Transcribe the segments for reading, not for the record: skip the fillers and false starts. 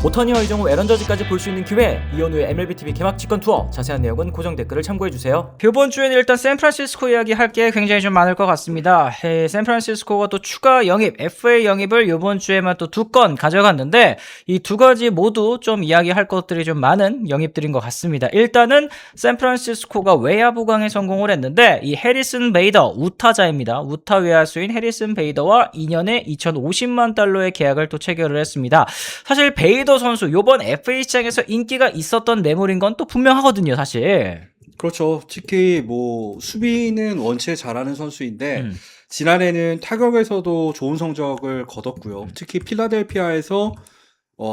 오타니와 이정우 에런 저지까지 볼 수 있는 기회, 이현우의 MLBTV 개막 직관 투어. 자세한 내용은 고정 댓글을 참고해주세요. 이번 주에는 일단 샌프란시스코 이야기 할 게 굉장히 좀 많을 것 같습니다. 샌프란시스코가 또 추가 영입, FA 영입을 이번 주에만 또 2건 가져갔는데 이 두 가지 모두 좀 이야기할 것들이 좀 많은 영입들인 것 같습니다. 일단은 샌프란시스코가 외야 보강에 성공을 했는데 이 해리슨 베이더, 우타자입니다. 우타 외야수인 해리슨 베이더와 2년에 2,050만 달러의 계약을 또 체결을 했습니다. 사실 베이더 선수 요번 FA 시장에서 인기가 있었던 매물인 건 또 분명하거든요, 사실. 그렇죠. 특히 뭐 수비는 원체 잘하는 선수인데 지난해는 타격에서도 좋은 성적을 거뒀고요. 특히 필라델피아에서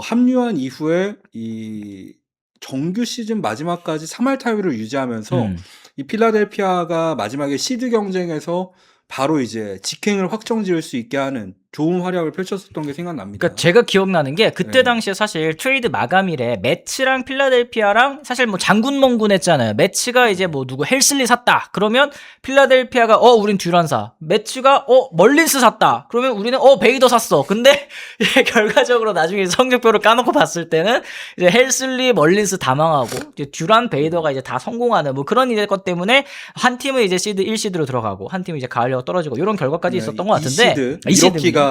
합류한 이후에 이 정규 시즌 마지막까지 3할 타율을 유지하면서 이 필라델피아가 마지막에 시드 경쟁에서 바로 이제 직행을 확정지을 수 있게 하는 좋은 활약을 펼쳤었던 게 생각납니다. 그러니까 제가 기억나는 게 그때 네. 당시에 사실 트레이드 마감일에 매치랑 필라델피아랑 사실 뭐 장군멍군 했잖아요. 매치가 이제 뭐 누구 헬슬리 샀다. 그러면 필라델피아가 우린 듀란 사. 매치가 멀린스 샀다. 그러면 우리는 베이더 샀어. 근데 이게 결과적으로 나중에 성적표를 까놓고 봤을 때는 이제 헬슬리, 멀린스 다 망하고 이제 듀란, 베이더가 이제 다 성공하는 뭐 그런 것 때문에 한 팀은 이제 시드 1시드로 들어가고 한 팀은 이제 가을려고 떨어지고 이런 결과까지 있었던 것 같은데 2시드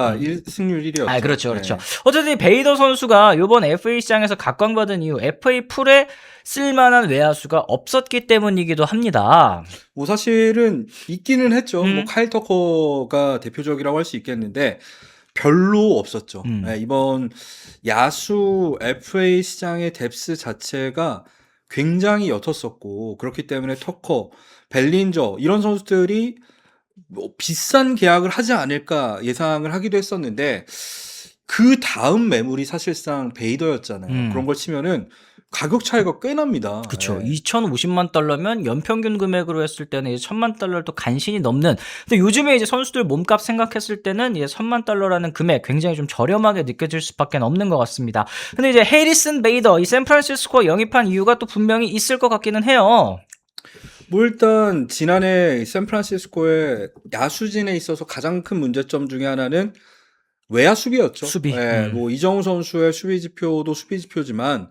승률 1위였죠. 아, 그렇죠. 어쨌든 베이더 선수가 이번 FA 시장에서 각광받은 이유, FA 풀에 쓸만한 외야수가 없었기 때문이기도 합니다. 뭐 사실은 있기는 했죠. 뭐 카일 터커가 대표적이라고 할 수 있겠는데 별로 없었죠. 네, 이번 야수 FA 시장의 뎁스 자체가 굉장히 옅었었고 그렇기 때문에 터커, 벨린저 이런 선수들이 뭐 비싼 계약을 하지 않을까 예상을 하기도 했었는데 그 다음 매물이 사실상 베이더였잖아요. 그런 걸 치면은 가격 차이가 꽤 납니다. 그렇죠. 네. 2,050만 달러면 연평균 금액으로 했을 때는 이제 1,000만 달러를 또 간신히 넘는. 근데 요즘에 이제 선수들 몸값 생각했을 때는 이제 1,000만 달러라는 금액 굉장히 좀 저렴하게 느껴질 수밖에 없는 것 같습니다. 근데 이제 해리슨 베이더 이 샌프란시스코 영입한 이유가 또 분명히 있을 것 같기는 해요. 뭐 일단 지난해 샌프란시스코의 야수진에 있어서 가장 큰 문제점 중에 하나는 외야 수비였죠. 수비. 네, 뭐 이정우 선수의 수비 지표도 수비 지표지만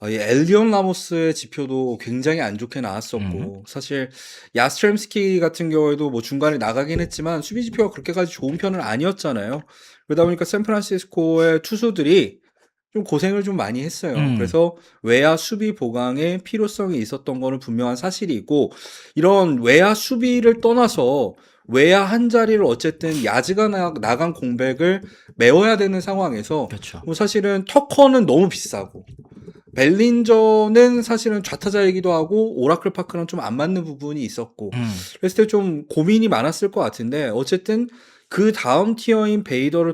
이 엘리온 라모스의 지표도 굉장히 안 좋게 나왔었고 사실 야스트렘스키 같은 경우에도 뭐 중간에 나가긴 했지만 수비 지표가 그렇게까지 좋은 편은 아니었잖아요. 그러다 보니까 샌프란시스코의 투수들이 좀 고생을 좀 많이 했어요. 그래서 외야 수비 보강에 필요성이 있었던 거는 분명한 사실이고 이런 외야 수비를 떠나서 외야 한 자리를 어쨌든 야즈가 나간 공백을 메워야 되는 상황에서 그렇죠. 뭐 사실은 터커는 너무 비싸고 벨린저는 사실은 좌타자이기도 하고 오라클 파크랑 좀 안 맞는 부분이 있었고 그랬을 때 좀 고민이 많았을 것 같은데 어쨌든 그 다음 티어인 베이더를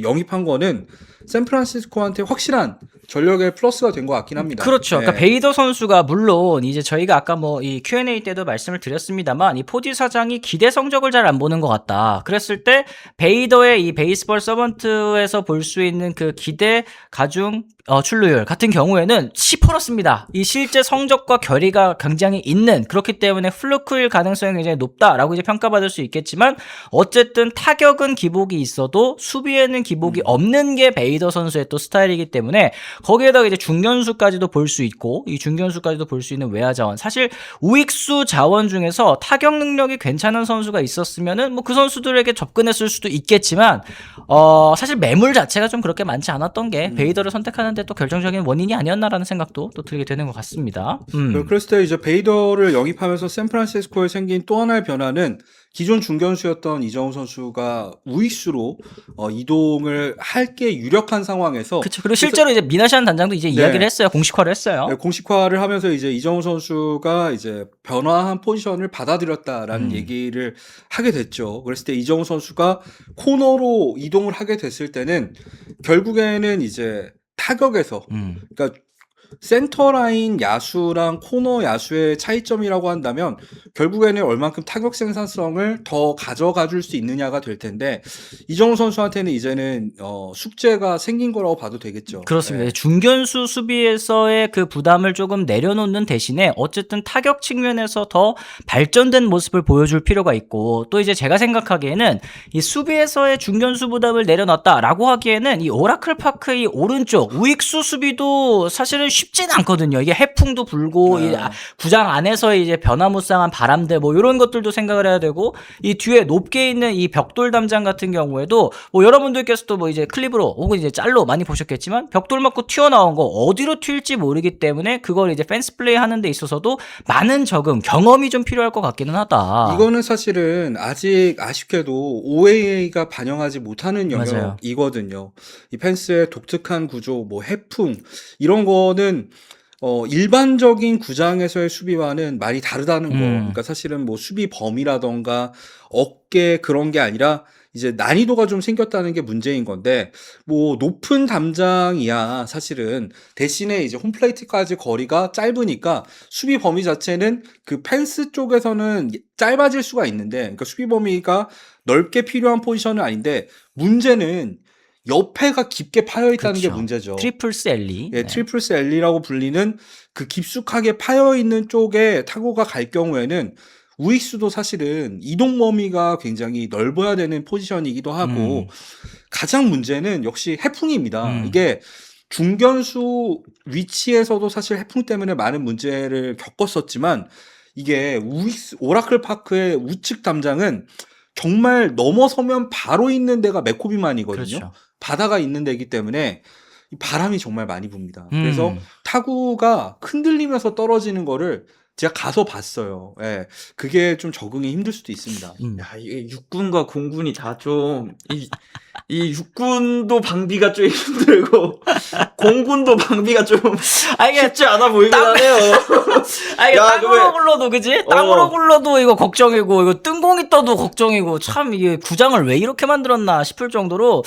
영입한 거는 샌프란시스코한테 확실한 전력의 플러스가 된 것 같긴 합니다. 그렇죠. 그러니까 베이더 선수가 물론 이제 저희가 아까 뭐 이 Q&A 때도 말씀을 드렸습니다만 이 포지 사장이 기대 성적을 잘 안 보는 것 같다. 그랬을 때 베이더의 이 베이스볼 서번트에서 볼 수 있는 그 기대 가중 출루율 같은 경우에는 10%습니다. 이 실제 성적과 결의가 굉장히 있는 그렇기 때문에 플루크일 가능성이 굉장히 높다라고 이제 평가받을 수 있겠지만 어쨌든 타격은 기복이 있어도 수비에는 기복이 없는 게 베이더 선수의 또 스타일이기 때문에 거기에다가 이제 중견수까지도 볼 수 있고 이 중견수까지도 볼 수 있는 외야 자원 사실 우익수 자원 중에서 타격 능력이 괜찮은 선수가 있었으면은 뭐 그 선수들에게 접근했을 수도 있겠지만 사실 매물 자체가 좀 그렇게 많지 않았던 게 베이더를 선택하는데 또 결정적인 원인이 아니었나라는 생각도 또 들게 되는 것 같습니다. 그랬을 때 이제 베이더를 영입하면서 샌프란시스코에 생긴 또 하나의 변화는 기존 중견수였던 이정우 선수가 우익수로 이동을 할 게 유력한 상황에서 그렇죠. 그리고 실제로 이제 미나시안 단장도 이제 이야기를 했어요. 공식화를 했어요. 네, 공식화를 하면서 이제 이정우 선수가 이제 변화한 포지션을 받아들였다라는 얘기를 하게 됐죠. 그랬을 때 이정우 선수가 코너로 이동을 하게 됐을 때는 결국에는 이제 타격에서 그러니까 센터라인 야수랑 코너 야수의 차이점이라고 한다면 결국에는 얼만큼 타격 생산성을 더 가져가 줄 수 있느냐가 될 텐데 이정우 선수한테는 이제는 숙제가 생긴 거라고 봐도 되겠죠. 그렇습니다. 네. 중견수 수비에서의 그 부담을 조금 내려놓는 대신에 어쨌든 타격 측면에서 더 발전된 모습을 보여줄 필요가 있고 또 이제 제가 생각하기에는 이 수비에서의 중견수 부담을 내려놨다라고 하기에는 이 오라클 파크의 오른쪽 우익수 수비도 사실은 쉽진 않거든요. 이게 해풍도 불고 이 구장 안에서의 이제 변화무쌍한 바람들 뭐 이런 것들도 생각을 해야 되고 이 뒤에 높게 있는 이 벽돌 담장 같은 경우에도 뭐 여러분들께서도 뭐 이제 클립으로 혹은 이제 짤로 많이 보셨겠지만 벽돌 맞고 튀어나온 거 어디로 튈지 모르기 때문에 그걸 이제 펜스 플레이 하는 데 있어서도 많은 적응 경험이 좀 필요할 것 같기는 하다. 이거는 사실은 아직 아쉽게도 OAA가 반영하지 못하는 맞아요. 영역이거든요. 이 펜스의 독특한 구조, 뭐 해풍 이런 거는 일반적인 구장에서의 수비와는 많이 다르다는 거. 그러니까 사실은 뭐 수비 범위라던가 어깨 그런 게 아니라 이제 난이도가 좀 생겼다는 게 문제인 건데 뭐 높은 담장이야 사실은 대신에 이제 홈플레이트까지 거리가 짧으니까 수비 범위 자체는 그 펜스 쪽에서는 짧아질 수가 있는데 그러니까 수비 범위가 넓게 필요한 포지션은 아닌데 문제는 옆에가 깊게 파여 있다는 게 그렇죠. 문제죠. 트리플스 엘리. 예, 트리플스 엘리라고 불리는 그 깊숙하게 파여 있는 쪽에 타구가 갈 경우에는 우익수도 사실은 이동 범위가 굉장히 넓어야 되는 포지션이기도 하고 가장 문제는 역시 해풍입니다. 이게 중견수 위치에서도 사실 해풍 때문에 많은 문제를 겪었었지만 이게 오라클 파크의 우측 담장은 정말 넘어서면 바로 있는 데가 메코비만이거든요. 그렇죠. 바다가 있는 데이기 때문에 바람이 정말 많이 붑니다. 그래서 타구가 흔들리면서 떨어지는 거를 제가 가서 봤어요. 예. 그게 좀 적응이 힘들 수도 있습니다. 야, 이게 육군과 공군이 다 좀, 이 육군도 방비가 좀 힘들고, 공군도 방비가 좀 아, 이게 쉽지 않아 보이긴 땀- 하네요. 아, 이게 야, 땅으로 굴러도 그지? 땅으로 굴러도 이거 걱정이고 이거 뜬공이 떠도 걱정이고 참 이게 구장을 왜 이렇게 만들었나 싶을 정도로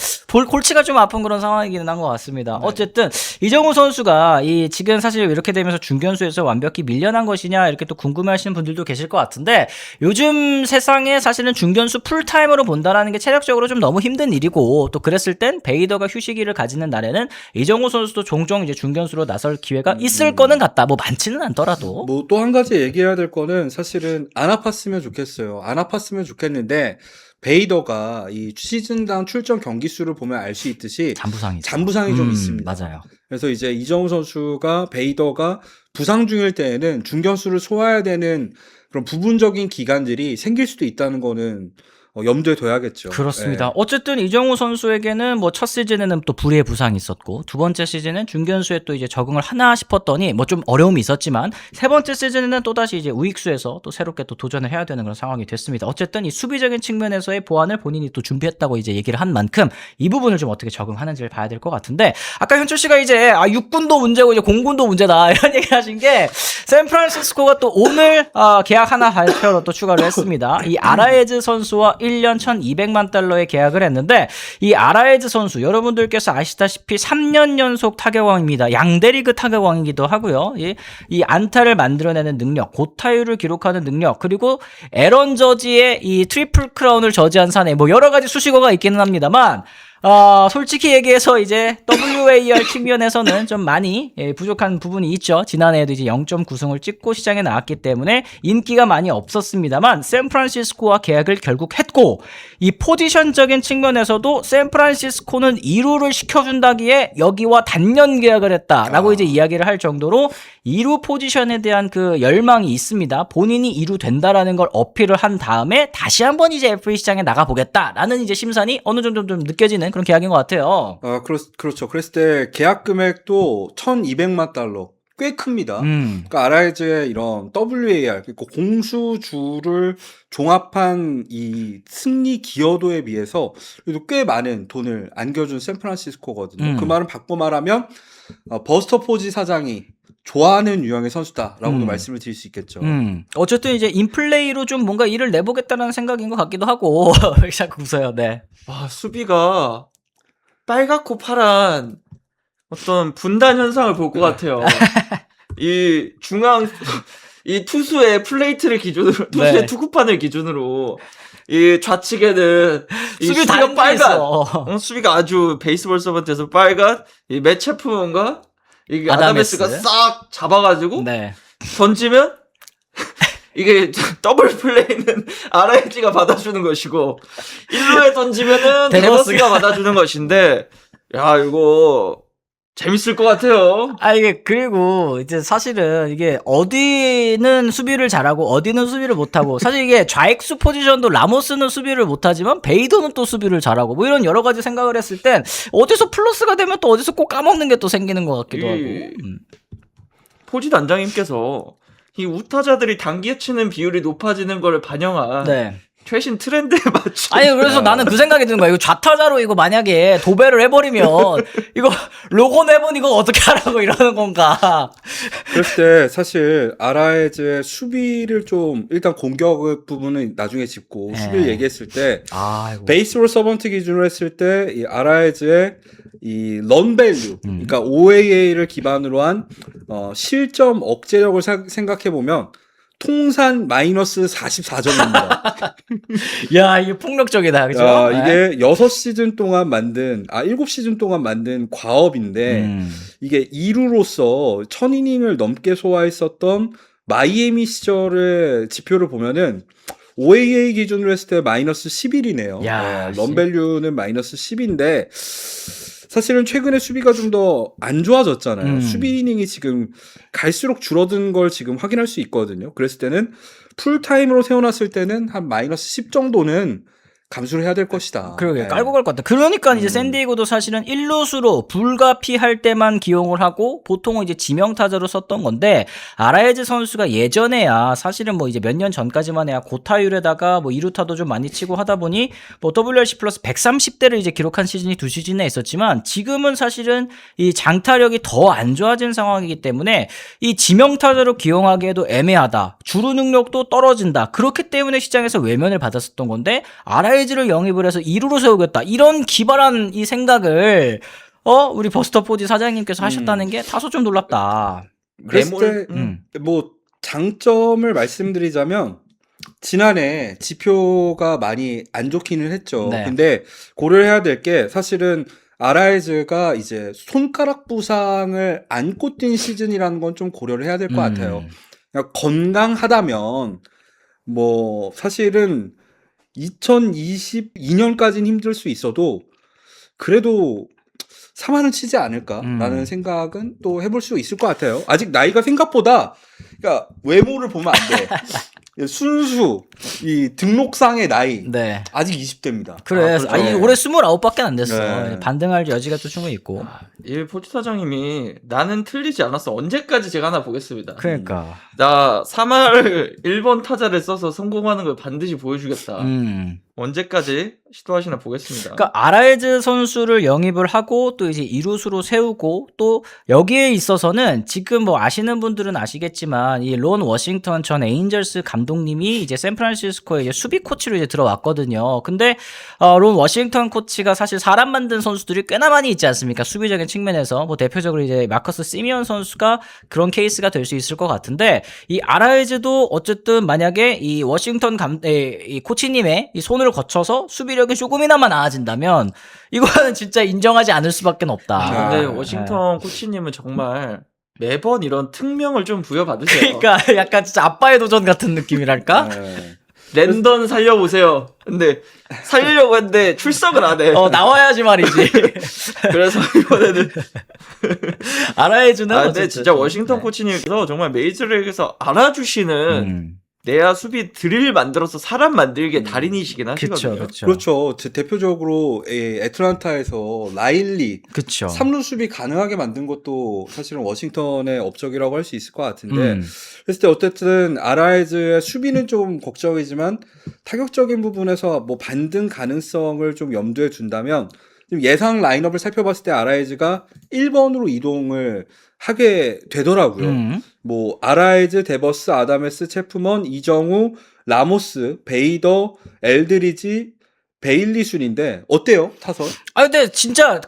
골치가 좀 아픈 그런 상황이기는 한 것 같습니다. 어쨌든 이정우 선수가 이 지금 사실 이렇게 되면서 중견수에서 완벽히 밀려난 것이냐 이렇게 또 궁금해하시는 분들도 계실 것 같은데 요즘 세상에 사실은 중견수 풀타임으로 본다라는 게 체력적으로 좀 너무 힘든 일이고 또 그랬을 땐 베이더가 휴식일을 가지는 날에는 이정우 선수도 종종 이제 중견수로 나설 기회가 있을 거는 같다. 뭐 많지는 않더라도. 뭐 또 한 가지 얘기해야 될 거는 사실은 안 아팠으면 좋겠어요. 안 아팠으면 좋겠는데 베이더가 이 시즌당 출전 경기 수를 보면 알 수 있듯이 잔부상이 좀 있습니다. 맞아요. 그래서 이제 이정우 선수가 베이더가 부상 중일 때에는 중견수를 소화해야 되는 그런 부분적인 기간들이 생길 수도 있다는 거는 염두에 둬야겠죠. 그렇습니다. 예. 어쨌든 이정우 선수에게는 뭐 첫 시즌에는 또 불의의 부상이 있었고 두 번째 시즌은 중견수에 또 이제 적응을 하나 싶었더니 뭐 좀 어려움이 있었지만 세 번째 시즌에는 또 다시 이제 우익수에서 또 새롭게 또 도전을 해야 되는 그런 상황이 됐습니다. 어쨌든 이 수비적인 측면에서의 보완을 본인이 또 준비했다고 이제 얘기를 한 만큼 이 부분을 좀 어떻게 적응하는지를 봐야 될 것 같은데 아까 현철 씨가 이제 육군도 문제고 이제 공군도 문제다 이런 얘기를 하신 게 샌프란시스코가 또 오늘 계약 하나 발표로 또 추가를 했습니다. 이 아라에즈 선수와 1년 1,200만 달러의 계약을 했는데 이 아라에즈 선수 여러분들께서 아시다시피 3년 연속 타격왕입니다. 양대리그 타격왕이기도 하고요. 이 안타를 만들어내는 능력, 고타율을 기록하는 능력, 그리고 에런 저지의 이 트리플 크라운을 저지한 사내 뭐 여러 가지 수식어가 있기는 합니다만 솔직히 얘기해서 이제 WAR 측면에서는 좀 많이 부족한 부분이 있죠. 지난해에도 이제 0.9승을 찍고 시장에 나왔기 때문에 인기가 많이 없었습니다만 샌프란시스코와 계약을 결국 했고 이 포지션적인 측면에서도 샌프란시스코는 2루를 시켜준다기에 여기와 단년 계약을 했다라고 이제 이야기를 할 정도로 2루 포지션에 대한 그 열망이 있습니다. 본인이 2루 된다라는 걸 어필을 한 다음에 다시 한번 이제 FA 시장에 나가보겠다라는 이제 심산이 어느 정도 좀 느껴지는 그런 계약인 것 같아요. 그렇죠. 그랬을 때 계약 금액도 1,200만 달러. 꽤 큽니다. 그러니까 아라이즈의 이런 WAR, 그러니까 공수주를 종합한 이 승리 기여도에 비해서 그래도 꽤 많은 돈을 안겨준 샌프란시스코거든요. 그 말은 바꿔 말하면 버스터 포지 사장이 좋아하는 유형의 선수다라고도 말씀을 드릴 수 있겠죠. 어쨌든 이제 인플레이로 좀 뭔가 일을 내보겠다는 생각인 것 같기도 하고 자꾸 웃어요. 네. 와, 수비가 빨갛고 파란 어떤 분단 현상을 볼 것 같아요. 이 이 투수의 플레이트를 기준으로, 투수의 네. 투구판을 기준으로, 이 좌측에는 이 수비 수비가 다른 데 빨간, 있어. 수비가 아주 베이스볼 서번트에서 빨간, 이 매체프먼과 이게 아다메스. 아다메스가 싹 잡아가지고 네. 던지면 이게 더블 플레이는 RIG가 받아주는 것이고 1루에 던지면은 데버스가 받아주는 것인데 야 이거 재밌을 것 같아요. 아, 이게, 그리고, 이제 사실은, 이게, 어디는 수비를 잘하고, 어디는 수비를 못하고, 사실 이게 좌익수 포지션도 라모스는 수비를 못하지만, 베이더는 또 수비를 잘하고, 뭐 이런 여러 가지 생각을 했을 땐, 어디서 플러스가 되면 또 어디서 꼭 까먹는 게 또 생기는 것 같기도 하고. 포지 단장님께서 이 우타자들이 당기에 치는 비율이 높아지는 걸 반영한 네. 최신 트렌드에 맞춘. 아니, 그래서 나는 그 생각이 드는 거야. 이거 좌타자로 이거 만약에 도배를 해버리면, 이거, 로고 내본 이거 어떻게 하라고 이러는 건가. 그랬을 때 사실 아라에즈의 수비를 좀 일단 공격 부분은 나중에 짚고 네. 수비를 얘기했을 때 아이고. 베이스볼 서번트 기준으로 했을 때 이 아라에즈의 이 런밸류 그러니까 OAA를 기반으로 한 실점 억제력을 생각해 보면 통산 마이너스 44점입니다. 야, 이게 폭력적이다. 그죠? 이게 6시즌 동안 만든 7시즌 동안 만든 과업인데 이게 2루로서 1000이닝을 넘게 소화했었던 마이애미 시절의 지표를 보면은 OAA 기준으로 했을 때 마이너스 11이네요. 야, 런밸류는 마이너스 10인데 사실은 최근에 수비가 좀 더 안 좋아졌잖아요. 수비 이닝이 지금 갈수록 줄어든 걸 지금 확인할 수 있거든요. 그랬을 때는 풀타임으로 세워놨을 때는 한 마이너스 10 정도는 감수를 해야 될 것이다. 그러게 네. 깔고 갈 것 같다. 그러니까 이제 샌디에고도 사실은 1루수로 불가피할 때만 기용을 하고 보통은 이제 지명타자로 썼던 건데 아라에즈 선수가 예전에야 사실은 뭐 이제 몇 년 전까지만 해야 고타율에다가 뭐 2루타도 좀 많이 치고 하다 보니 뭐 WRC 플러스 130대를 이제 기록한 시즌이 두 시즌에 있었지만 지금은 사실은 이 장타력이 더 안 좋아진 상황이기 때문에 이 지명타자로 기용하기에도 애매하다. 주루 능력도 떨어진다. 그렇기 때문에 시장에서 외면을 받았었던 건데 아라에즈를 영입을 해서 2루로 세우겠다. 이런 기발한 이 생각을 우리 버스터 포지 사장님께서 하셨다는 게 다소 좀 놀랍다. 그랬을 때 뭐 장점을 말씀드리자면 지난해 지표가 많이 안 좋기는 했죠. 네. 근데 고려해야 될 게 사실은 아라에즈가 이제 손가락 부상을 안고 뛴 시즌이라는 건 좀 고려를 해야 될 것 같아요. 그러니까 건강하다면 뭐 사실은 2022년까지는 힘들 수 있어도 그래도 3할은 치지 않을까라는 생각은 또 해볼 수 있을 것 같아요. 아직 나이가 생각보다 그러니까 외모를 보면 안 돼. 순수 이 등록상의 나이 네. 아직 20대입니다. 그래. 그렇죠. 아니 올해 29밖에 안 됐어. 네. 반등할 여지가 또 충분히 있고. 이 포지 사장님이 나는 틀리지 않았어. 언제까지 제가 하나 보겠습니다. 그러니까. 나 3할 1번 타자를 써서 성공하는 걸 반드시 보여주겠다. 언제까지 시도하시나 보겠습니다. 그러니까 아라에즈 선수를 영입을 하고 또 이제 2루수로 세우고 또 여기에 있어서는 지금 뭐 아시는 분들은 아시겠지만 이 론 워싱턴 전 에인절스 감독님이 이제 샌프란시스코에 이제 수비 코치로 이제 들어왔거든요. 근데 론 워싱턴 코치가 사실 사람 만든 선수들이 꽤나 많이 있지 않습니까? 수비적인 측면에서 뭐 대표적으로 이제 마커스 시미언 선수가 그런 케이스가 될 수 있을 것 같은데 이 아라에즈도 어쨌든 만약에 이 워싱턴 이 코치님의 이 손을 거쳐서 수비력이 조금이나마 나아진다면 이거는 진짜 인정하지 않을 수밖에 없다. 근데 워싱턴 코치님은 정말 매번 이런 특명을 좀 부여받으세요. 그러니까 약간 진짜 아빠의 도전 같은 느낌이랄까? 네. 랜던 살려보세요. 근데 살리려고 했는데 출석을 안 해. 나와야지 말이지. 그래서 이번에는 아라에즈는 근데 어쨌든. 진짜 워싱턴 코치님께서 정말 메이저리그에서 알아주시는 내야 수비 드릴 만들어서 사람 만들기에 달인이시긴 하시거든요. 그렇죠. 대표적으로 애틀란타에서 라일리 그쵸. 3루 수비 가능하게 만든 것도 사실은 워싱턴의 업적이라고 할 수 있을 것 같은데 그랬을 때 어쨌든 아라에즈의 수비는 좀 걱정이지만 타격적인 부분에서 뭐 반등 가능성을 좀 염두에 둔다면 지금 예상 라인업을 살펴봤을 때 아라에즈가 1번으로 이동을 하게 되더라고요. 뭐 아라에즈, 데버스, 아다메스, 체프먼, 이정우, 라모스, 베이더, 엘드리지, 베일리 순인데 어때요 타선? 아 근데 진짜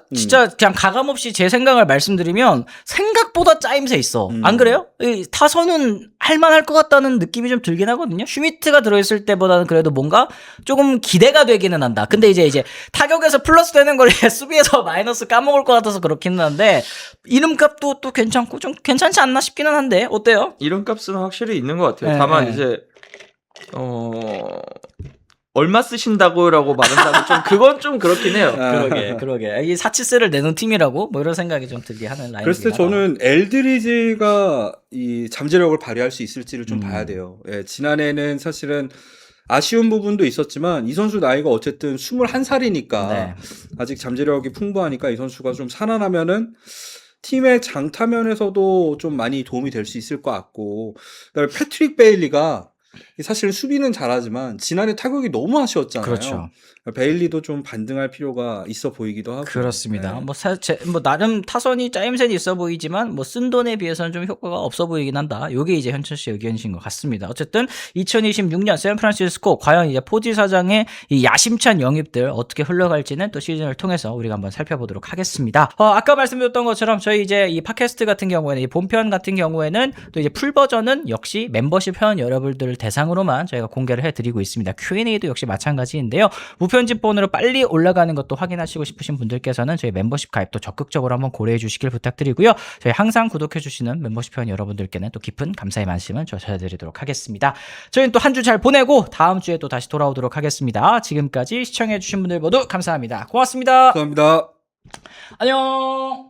그냥 가감없이 제 생각을 말씀드리면 생각보다 짜임새 있어. 안 그래요? 이 타선은 할만할 것 같다는 느낌이 좀 들긴 하거든요. 슈미트가 들어있을 때보다는 그래도 뭔가 조금 기대가 되기는 한다. 근데 이제 타격에서 플러스 되는 걸 수비에서 마이너스 까먹을 것 같아서 그렇긴 한데 이름값도 또 괜찮고 좀 괜찮지 않나 싶기는 한데 어때요? 이런 값은 확실히 있는 것 같아요. 네, 다만 네. 이제 얼마 쓰신다고라고 말한다면 좀 그건 좀 그렇긴 해요. 그러게. 이 사치세를 내는 팀이라고 뭐 이런 생각이 좀 들게 하는 라인이긴 그랬을 때 하다. 저는 엘드리지가 이 잠재력을 발휘할 수 있을지를 좀 봐야 돼요. 예, 지난해는 사실은 아쉬운 부분도 있었지만 이 선수 나이가 어쨌든 21살이니까 네. 아직 잠재력이 풍부하니까 이 선수가 좀 살아나면은 팀의 장타면에서도 좀 많이 도움이 될 수 있을 것 같고, 그다음에 패트릭 베일리가 사실은 수비는 잘하지만 지난해 타격이 너무 아쉬웠잖아요. 그렇죠. 베일리도 좀 반등할 필요가 있어 보이기도 하고. 그렇습니다. 네. 뭐 나름 타선이 짜임새는 있어 보이지만 뭐 쓴 돈에 비해서는 좀 효과가 없어 보이긴 한다. 요게 이제 현철 씨 의견이신 것 같습니다. 어쨌든 2026년 샌프란시스코 과연 이제 포지 사장의 이 야심찬 영입들 어떻게 흘러갈지는 또 시즌을 통해서 우리가 한번 살펴보도록 하겠습니다. 아까 말씀드렸던 것처럼 저희 이제 이 팟캐스트 같은 경우에는 이 본편 같은 경우에는 또 이제 풀 버전은 역시 멤버십 회원 여러분들을 대상으로만 저희가 공개를 해드리고 있습니다. Q&A도 역시 마찬가지인데요. 무편집본으로 빨리 올라가는 것도 확인하시고 싶으신 분들께서는 저희 멤버십 가입도 적극적으로 한번 고려해 주시길 부탁드리고요. 저희 항상 구독해 주시는 멤버십 회원 여러분들께는 또 깊은 감사의 말씀을 전해드리도록 하겠습니다. 저희는 또 한 주 잘 보내고 다음 주에 또 다시 돌아오도록 하겠습니다. 지금까지 시청해 주신 분들 모두 감사합니다. 고맙습니다. 감사합니다. 안녕.